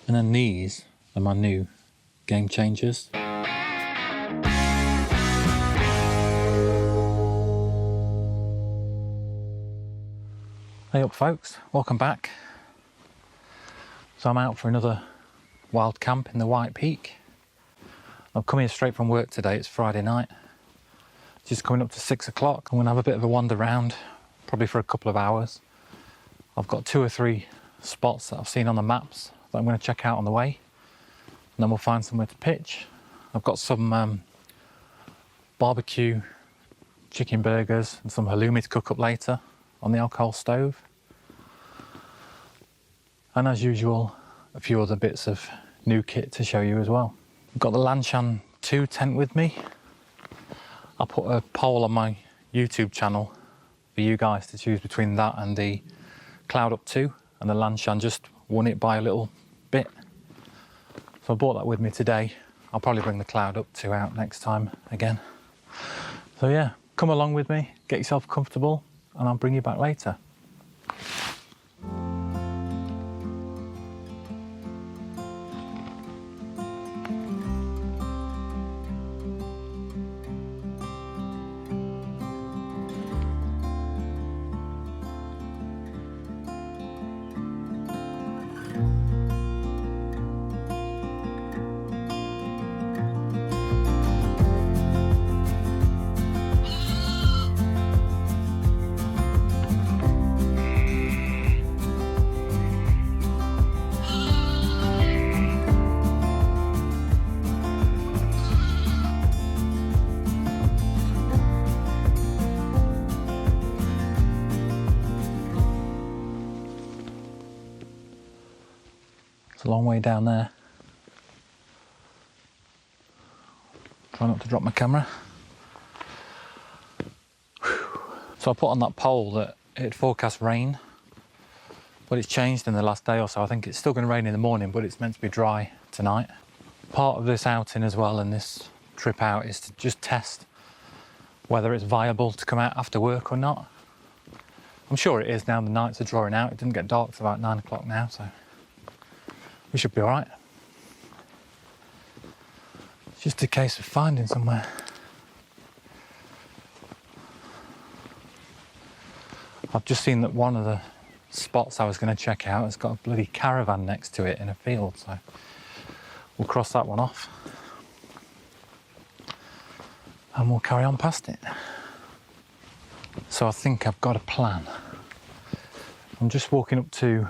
And then these are my new game changers. Hey up folks, welcome back. So I'm out for another wild camp in the White Peak. I'm coming straight from work today, it's Friday night. Just coming up to 6 o'clock. I'm gonna have a bit of a wander around, probably for a couple of hours. I've got 2 or 3 spots that I've seen on the maps that I'm gonna check out on the way. And then we'll find somewhere to pitch. I've got some barbecue chicken burgers and some halloumi to cook up later on the alcohol stove. And as usual, a few other bits of new kit to show you as well. I've got the Lanshan 2 tent with me. I'll put a poll on my YouTube channel for you guys to choose between that and the Cloud Up 2, and the Lanshan just won it by a little bit. So I brought that with me today. I'll probably bring the Cloud Up 2 out next time again. So yeah, come along with me, get yourself comfortable, and I'll bring you back later. It's a long way down there. Try not to drop my camera. So I put on that poll that it forecast rain, but it's changed in the last day or so. I think it's still going to rain in the morning, but it's meant to be dry tonight. Part of this outing as well, and this trip out, is to just test whether it's viable to come out after work or not. I'm sure it is now. The nights are drawing out. It didn't get dark till about 9 o'clock now, so we should be all right. It's just a case of finding somewhere. I've just seen that one of the spots I was going to check out has got a bloody caravan next to it in a field, so we'll cross that one off and we'll carry on past it. So I think I've got a plan. I'm just walking up to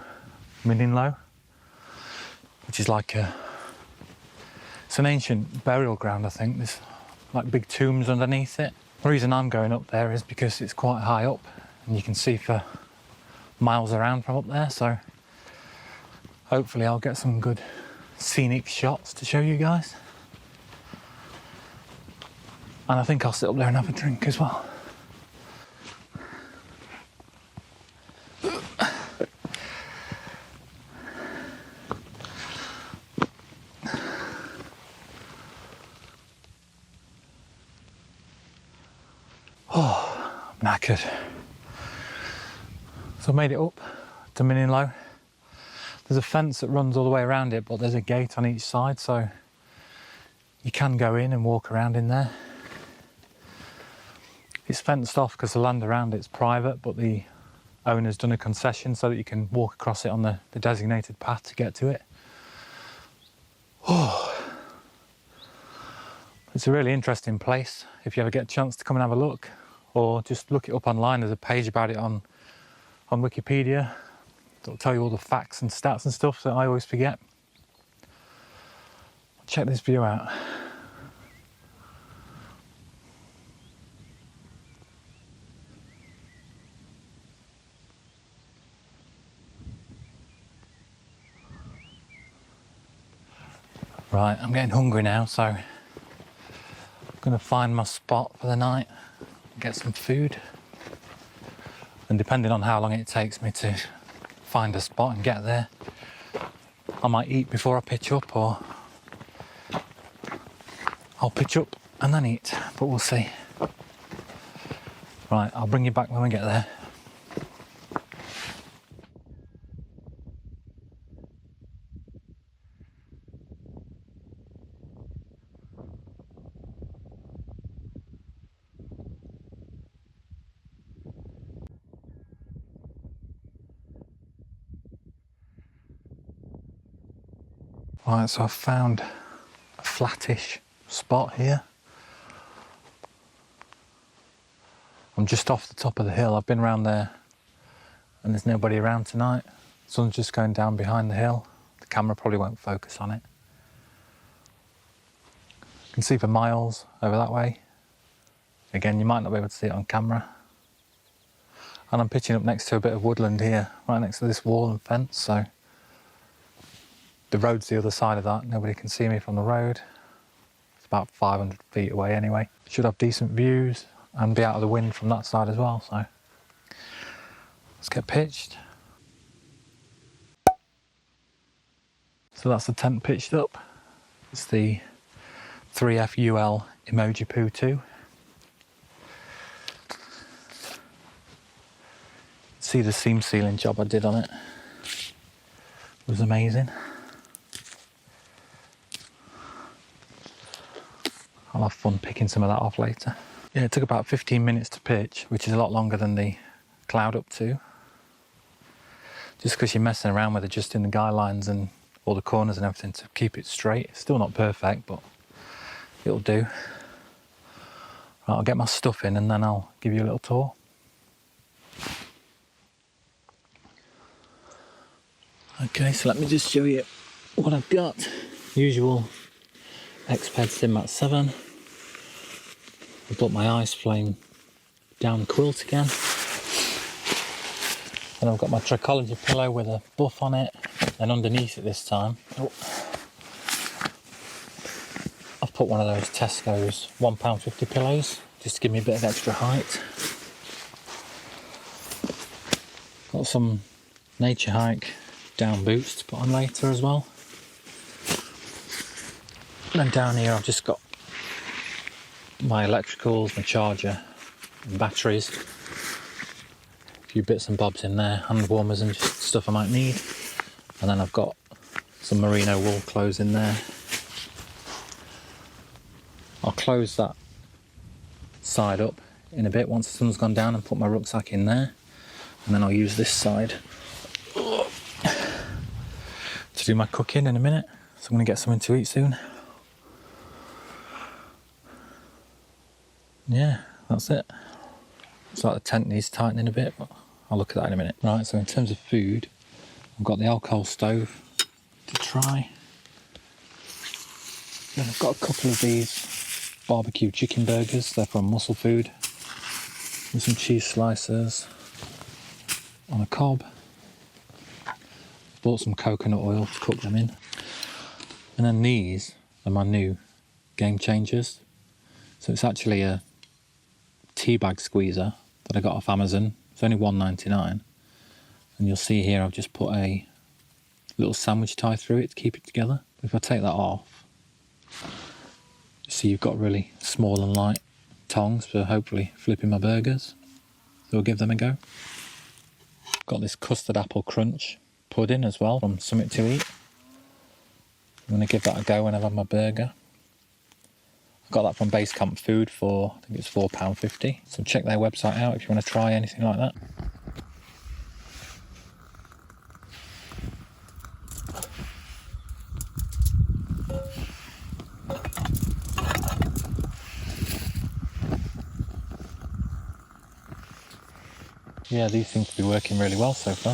Low, which is like it's an ancient burial ground, I think. There's like big tombs underneath it. The reason I'm going up there is because it's quite high up and you can see for miles around from up there, so hopefully I'll get some good scenic shots to show you guys. And I think I'll sit up there and have a drink as well. Oh, I'm knackered. So I made it up to Low. There's a fence that runs all the way around it, but there's a gate on each side, so you can go in and walk around in there. It's fenced off because the land around it's private, but the owner's done a concession so that you can walk across it on the designated path to get to it. Oh, it's a really interesting place. If you ever get a chance to come and have a look, or just look it up online, there's a page about it on Wikipedia. It'll tell you all the facts and stats and stuff that I always forget. Check this view out. Right, I'm getting hungry now, so I'm going to find my spot for the night, get some food. And depending on how long it takes me to find a spot and get there, I might eat before I pitch up, or I'll pitch up and then eat, but we'll see. Right, I'll bring you back when we get there. Right, so I've found a flattish spot here. I'm just off the top of the hill. I've been around there and there's nobody around tonight. Sun's just going down behind the hill. The camera probably won't focus on it. You can see for miles over that way. Again, you might not be able to see it on camera. And I'm pitching up next to a bit of woodland here, right next to this wall and fence, so the road's the other side of that. Nobody can see me from the road. It's about 500 feet away anyway. Should have decent views and be out of the wind from that side as well, so let's get pitched. So that's the tent pitched up. It's the 3FUL Emoji Poo 2. See the seam sealing job I did on it. It was amazing. I'll have fun picking some of that off later. Yeah, it took about 15 minutes to pitch, which is a lot longer than the Cloud Up 2. Just because you're messing around with adjusting the guy lines and all the corners and everything to keep it straight. It's still not perfect, but it'll do. Right, I'll get my stuff in and then I'll give you a little tour. Okay, so let me just show you what I've got. Usual X-Ped Simmat 7. I've got my ice flame down quilt again. And I've got my Trichology pillow with a buff on it. And underneath it this time, I've put one of those Tesco's £1.50 pillows, just to give me a bit of extra height. Got some NatureHike down boots to put on later as well. And then down here I've just got my electricals, my charger and batteries. A few bits and bobs in there, hand warmers and just stuff I might need. And then I've got some merino wool clothes in there. I'll close that side up in a bit once the sun's gone down and put my rucksack in there. And then I'll use this side to do my cooking in a minute. So I'm going to get something to eat soon. Yeah, that's it. It's like the tent needs tightening a bit, but I'll look at that in a minute. Right, so in terms of food, I've got the alcohol stove to try. Then I've got a couple of these BBQ chicken burgers. They're from Muscle Food. With some cheese slicers on a cob. Bought some coconut oil to cook them in. And then these are my new game changers. So it's actually a tea bag squeezer that I got off Amazon. It's only $1.99. And you'll see here I've just put a little sandwich tie through it to keep it together. If I take that off, you see you've got really small and light tongs for hopefully flipping my burgers. So we'll give them a go. Got this custard apple crunch pudding as well from Something to Eat. I'm going to give that a go when I've had my burger. I got that from Base Camp Food for, I think it's £4.50. So check their website out if you want to try anything like that. Yeah, these seem to be working really well so far.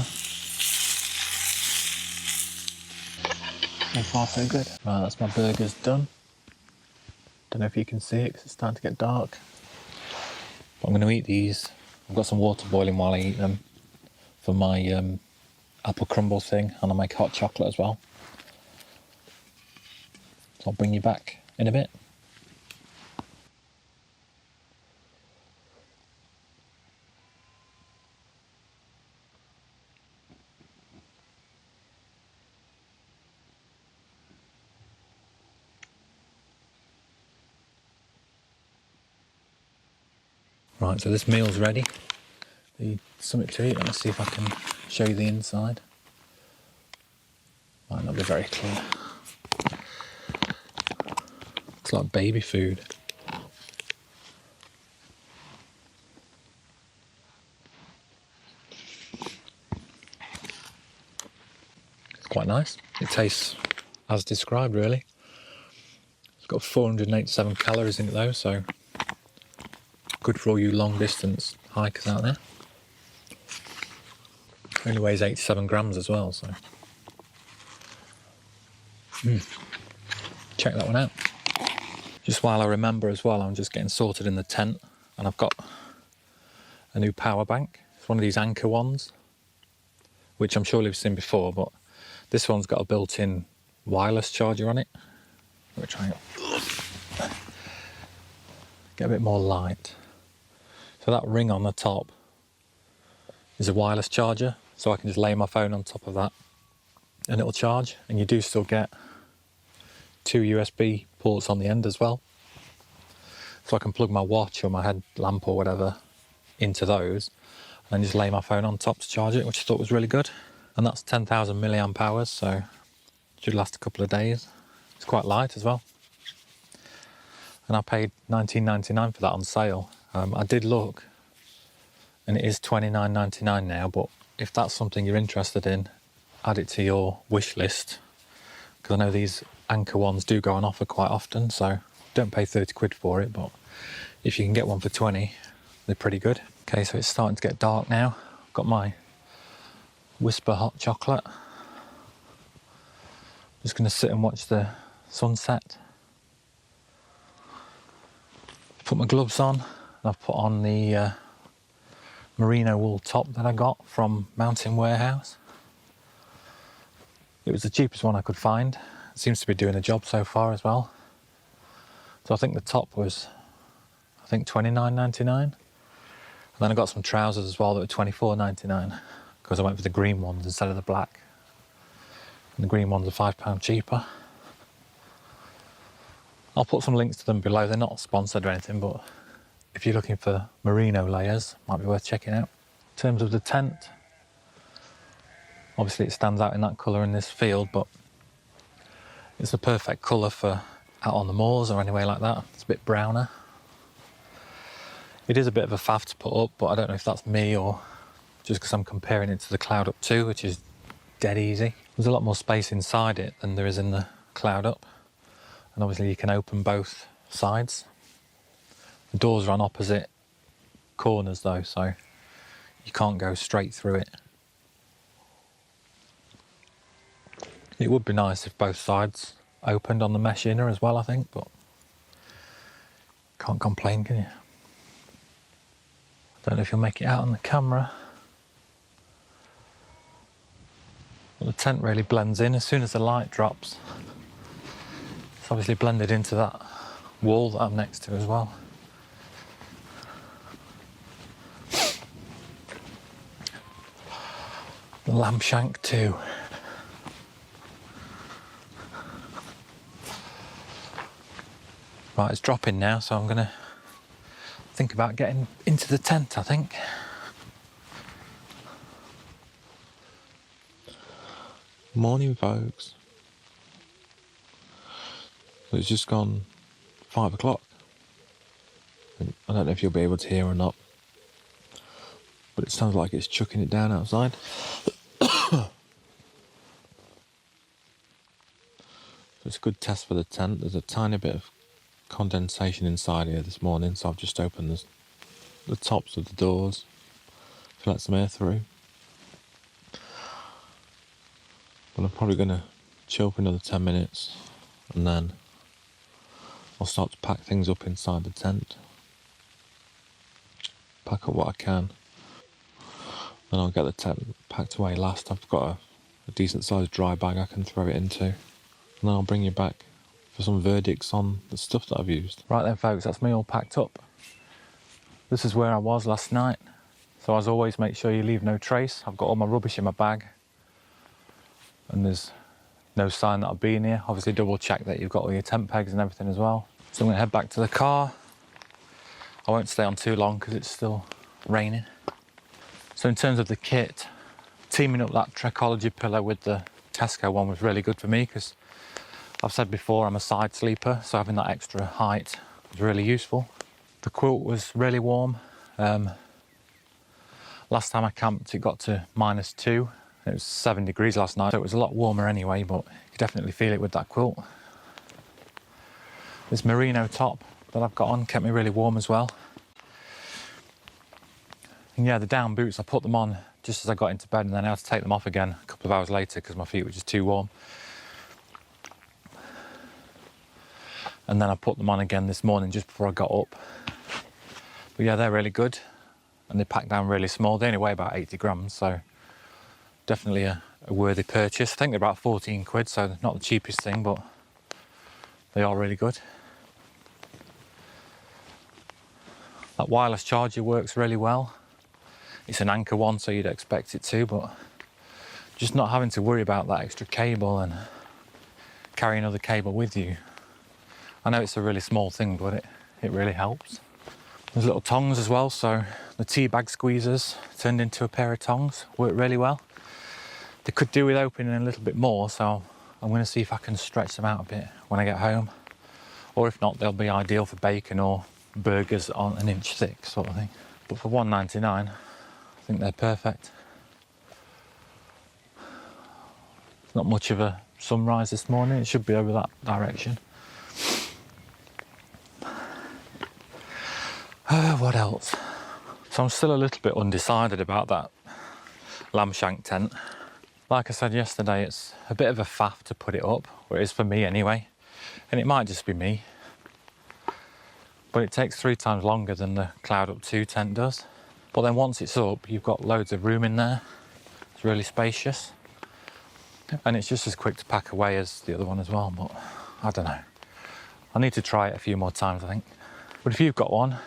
So far so good. Right, that's my burgers done. Don't know if you can see it because it's starting to get dark. But I'm going to eat these. I've got some water boiling while I eat them for my apple crumble thing, and I'll make hot chocolate as well. So I'll bring you back in a bit. Right, so this meal's ready. The Something to Eat. Let's see if I can show you the inside. Might not be very clear. Looks like baby food. It's quite nice. It tastes as described really. It's got 487 calories in it though, so good for all you long distance hikers out there. Only weighs 87 grams as well, so check that one out. Just while I remember as well, I'm just getting sorted in the tent, and I've got a new power bank. It's one of these Anker ones, which I'm sure you've seen before, but this one's got a built-in wireless charger on it. We'll try it. Get a bit more light. So that ring on the top is a wireless charger, so I can just lay my phone on top of that and it'll charge. And you do still get 2 USB ports on the end as well, so I can plug my watch or my headlamp or whatever into those and just lay my phone on top to charge it, which I thought was really good. And that's 10,000 milliamp hours, so it should last a couple of days. It's quite light as well. And I paid $19.99 for that on sale. I did look, and it is $29.99 now, but if that's something you're interested in, add it to your wish list, because I know these Anker ones do go on offer quite often, so don't pay 30 quid for it, but if you can get one for 20, they're pretty good. Okay, so it's starting to get dark now. I've got my Whisper hot chocolate. Just going to sit and watch the sunset. Put my gloves on, and I've put on the merino wool top that I got from Mountain Warehouse. It was the cheapest one I could find. It seems to be doing the job so far as well. So I think the top was, I think $29.99. And then I got some trousers as well that were $24.99, because I went for the green ones instead of the black. And the green ones are £5 cheaper. I'll put some links to them below. They're not sponsored or anything, but if you're looking for merino layers, might be worth checking out. In terms of the tent, obviously it stands out in that colour in this field, but it's the perfect colour for out on the moors or anywhere like that. It's a bit browner. It is a bit of a faff to put up, but I don't know if that's me or just because I'm comparing it to the Cloud Up 2, which is dead easy. There's a lot more space inside it than there is in the Cloud Up. And obviously you can open both sides. The doors are on opposite corners though, so you can't go straight through it. It would be nice if both sides opened on the mesh inner as well, I think, but can't complain, can you? Don't know if you'll make it out on the camera. But the tent really blends in as soon as the light drops. It's obviously blended into that wall that I'm next to as well. The lamb shank too. Right, it's dropping now, so I'm gonna think about getting into the tent, I think. Morning, folks. It's just gone 5 o'clock. I don't know if you'll be able to hear or not, but it sounds like it's chucking it down outside. So it's a good test for the tent. There's a tiny bit of condensation inside here this morning, so I've just opened the tops of the doors to let some air through. But I'm probably going to chill for another 10 minutes and then I'll start to pack things up inside the tent. Pack up what I can. Then I'll get the tent packed away last. I've got a decent sized dry bag I can throw it into. And then I'll bring you back for some verdicts on the stuff that I've used. Right then folks, that's me all packed up. This is where I was last night. So as always, make sure you leave no trace. I've got all my rubbish in my bag. And there's no sign that I've been here. Obviously double check that you've got all your tent pegs and everything as well. So I'm gonna head back to the car. I won't stay on too long because it's still raining. So in terms of the kit, teaming up that Trekology pillow with the Tesco one was really good for me, because I've said before I'm a side sleeper, so having that extra height was really useful. The quilt was really warm. Last time I camped it got to -2 It was 7 degrees last night, so it was a lot warmer anyway, but you could definitely feel it with that quilt. This merino top that I've got on kept me really warm as well. And yeah, the down boots, I put them on just as I got into bed, and then I had to take them off again a couple of hours later because my feet were just too warm. And then I put them on again this morning just before I got up. But yeah, they're really good. And they pack down really small. They only weigh about 80 grams, so definitely a worthy purchase. I think they're about 14 quid, so they're not the cheapest thing, but they are really good. That wireless charger works really well. It's an Anker one, so you'd expect it to, but just not having to worry about that extra cable and carrying another cable with you. I know it's a really small thing, but it really helps. There's little tongs as well, so the tea bag squeezers turned into a pair of tongs, work really well. They could do with opening a little bit more, so I'm going to see if I can stretch them out a bit when I get home. Or if not, they'll be ideal for bacon or burgers on an inch thick sort of thing. But for £1.99, I think they're perfect. It's not much of a sunrise this morning, it should be over that direction. What else? So I'm still a little bit undecided about that Lanshan tent. Like I said yesterday, it's a bit of a faff to put it up, or it is for me anyway, and it might just be me. But it takes 3 times longer than the Cloud Up 2 tent does. But then once it's up, you've got loads of room in there. It's really spacious. And it's just as quick to pack away as the other one as well, but I don't know. I need to try it a few more times, I think. But if you've got one,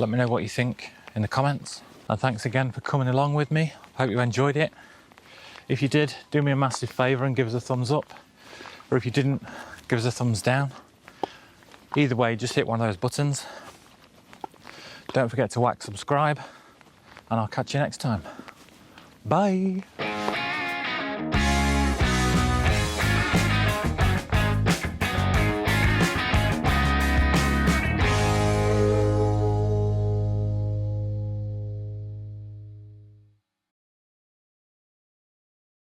let me know what you think in the comments. And thanks again for coming along with me. Hope you enjoyed it. If you did, do me a massive favour and give us a thumbs up. Or if you didn't, give us a thumbs down. Either way, just hit one of those buttons. Don't forget to whack subscribe, and I'll catch you next time. Bye.